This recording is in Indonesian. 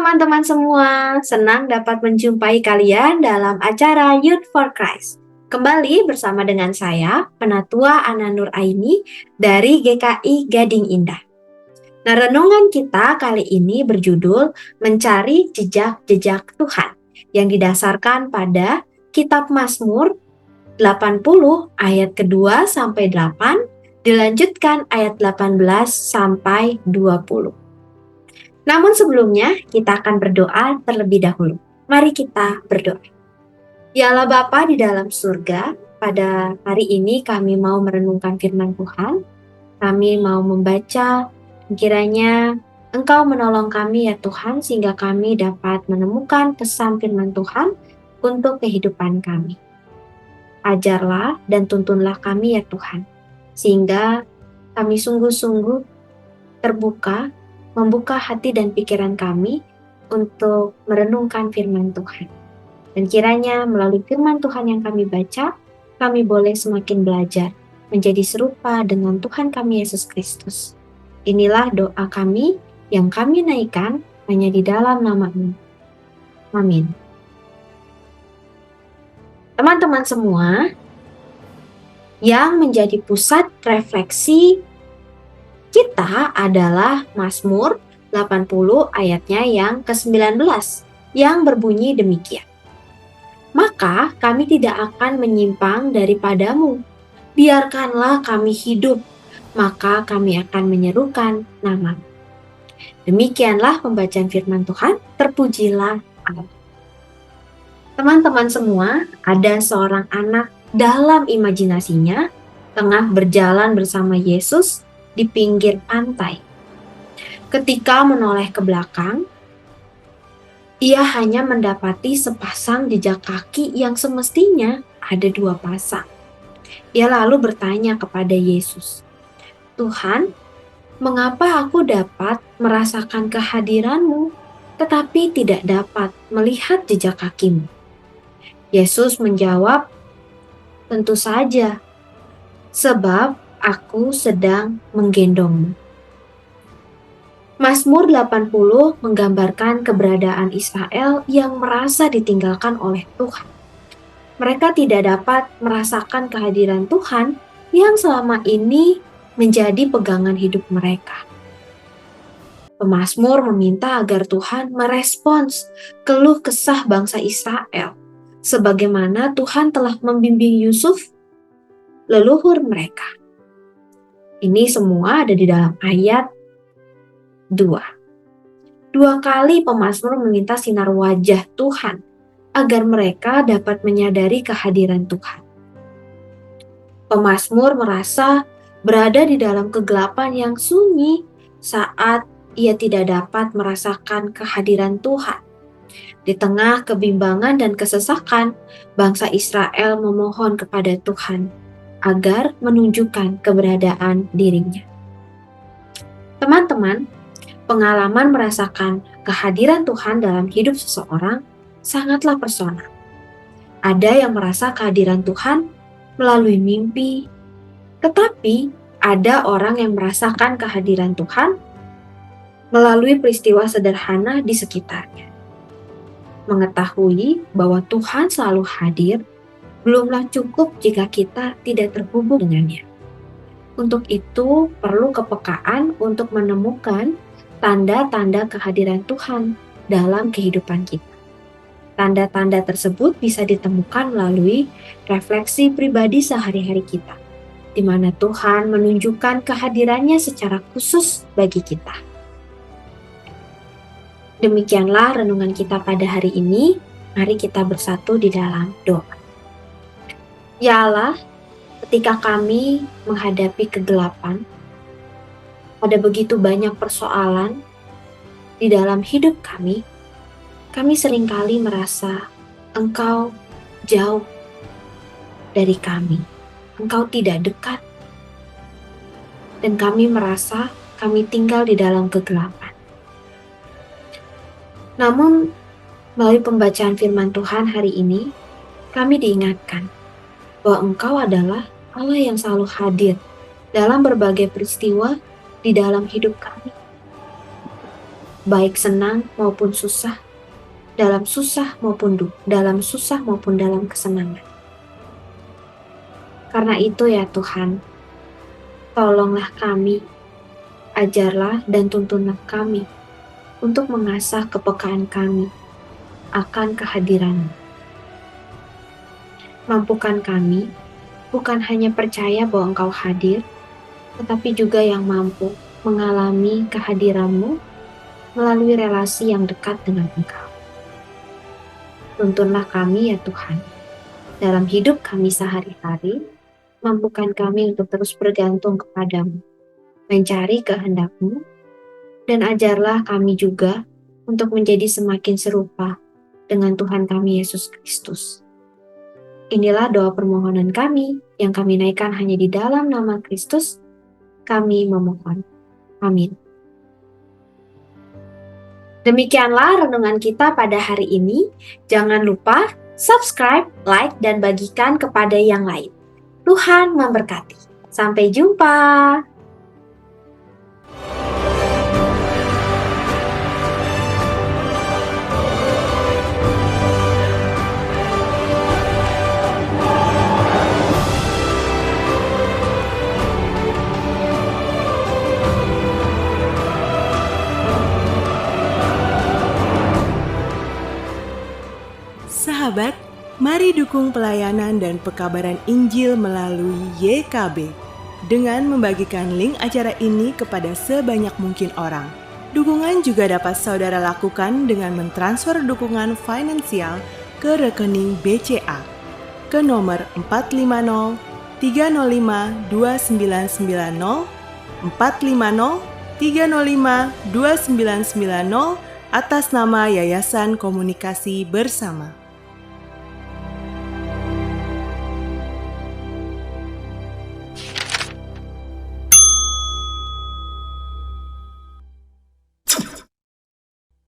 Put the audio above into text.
teman-teman semua, senang dapat menjumpai kalian dalam acara Youth for Christ. Kembali bersama dengan saya, Penatua Ana Nur Aini dari GKI Gading Indah. Nah, renungan kita kali ini berjudul Mencari Jejak-Jejak Tuhan yang didasarkan pada Kitab Mazmur 80 ayat kedua sampai 8, dilanjutkan ayat 18 sampai 20. Namun sebelumnya, kita akan berdoa terlebih dahulu. Mari kita berdoa. Ya Allah Bapa di dalam surga, pada hari ini kami mau merenungkan firman Tuhan. Kami mau membaca, kiranya Engkau menolong kami ya Tuhan, sehingga kami dapat menemukan pesan firman Tuhan untuk kehidupan kami. Ajarlah dan tuntunlah kami ya Tuhan, sehingga kami sungguh-sungguh terbuka, membuka hati dan pikiran kami untuk merenungkan firman Tuhan. Dan kiranya melalui firman Tuhan yang kami baca, kami boleh semakin belajar menjadi serupa dengan Tuhan kami Yesus Kristus. Inilah doa kami yang kami naikkan hanya di dalam nama-Mu. Amin. Teman-teman semua, yang menjadi pusat refleksi kita adalah Mazmur 80 ayatnya yang ke-19 yang berbunyi demikian. Maka kami tidak akan menyimpang daripadamu. Biarkanlah kami hidup, maka kami akan menyerukan nama-Mu. Demikianlah pembacaan firman Tuhan, terpujilah Allah. Teman-teman semua, ada seorang anak dalam imajinasinya tengah berjalan bersama Yesus di pinggir pantai. Ketika menoleh ke belakang, ia hanya mendapati sepasang jejak kaki yang semestinya ada 2 pasang. Ia lalu bertanya kepada Yesus, "Tuhan, mengapa aku dapat merasakan kehadiran-Mu, tetapi tidak dapat melihat jejak kaki-Mu?" Yesus menjawab, "Tentu saja, sebab aku sedang menggendongmu." Mazmur 80 menggambarkan keberadaan Israel yang merasa ditinggalkan oleh Tuhan. Mereka tidak dapat merasakan kehadiran Tuhan yang selama ini menjadi pegangan hidup mereka. Pemazmur meminta agar Tuhan merespons keluh kesah bangsa Israel, sebagaimana Tuhan telah membimbing Yusuf, leluhur mereka. Ini semua ada di dalam ayat 2 kali pemazmur meminta sinar wajah Tuhan agar mereka dapat menyadari kehadiran Tuhan. Pemazmur merasa berada di dalam kegelapan yang sunyi saat ia tidak dapat merasakan kehadiran Tuhan. Di tengah kebimbangan dan kesesakan, bangsa Israel memohon kepada Tuhan agar menunjukkan keberadaan dirinya. Teman-teman, pengalaman merasakan kehadiran Tuhan dalam hidup seseorang sangatlah personal. Ada yang merasa kehadiran Tuhan melalui mimpi, tetapi ada orang yang merasakan kehadiran Tuhan melalui peristiwa sederhana di sekitarnya. Mengetahui bahwa Tuhan selalu hadir belumlah cukup jika kita tidak terhubung dengannya. Untuk itu perlu kepekaan untuk menemukan tanda-tanda kehadiran Tuhan dalam kehidupan kita. Tanda-tanda tersebut bisa ditemukan melalui refleksi pribadi sehari-hari kita, di mana Tuhan menunjukkan kehadirannya secara khusus bagi kita. Demikianlah renungan kita pada hari ini. Mari kita bersatu di dalam doa. Ya Allah, ketika kami menghadapi kegelapan, ada begitu banyak persoalan di dalam hidup kami seringkali merasa Engkau jauh dari kami. Engkau tidak dekat. Dan kami merasa kami tinggal di dalam kegelapan. Namun, melalui pembacaan firman Tuhan hari ini, kami diingatkan bahwa Engkau adalah Allah yang selalu hadir dalam berbagai peristiwa di dalam hidup kami. baik senang maupun susah, dalam susah maupun dalam kesenangan. Karena itu ya Tuhan, tolonglah kami, ajarlah dan tuntunlah kami untuk mengasah kepekaan kami akan kehadiran-Mu. Mampukan kami bukan hanya percaya bahwa Engkau hadir, tetapi juga yang mampu mengalami kehadiran-Mu melalui relasi yang dekat dengan Engkau. Tuntunlah kami ya Tuhan, dalam hidup kami sehari-hari, mampukan kami untuk terus bergantung kepadamu, mencari kehendak-Mu, dan ajarlah kami juga untuk menjadi semakin serupa dengan Tuhan kami Yesus Kristus. Inilah doa permohonan kami yang kami naikkan hanya di dalam nama Kristus, kami memohon. Amin. Demikianlah renungan kita pada hari ini. Jangan lupa subscribe, like, dan bagikan kepada yang lain. Tuhan memberkati. Sampai jumpa. Sahabat, mari dukung pelayanan dan pekabaran Injil melalui YKB dengan membagikan link acara ini kepada sebanyak mungkin orang. Dukungan juga dapat saudara lakukan dengan mentransfer dukungan finansial ke rekening BCA ke nomor 450 305 2990 450 305 2990 atas nama Yayasan Komunikasi Bersama.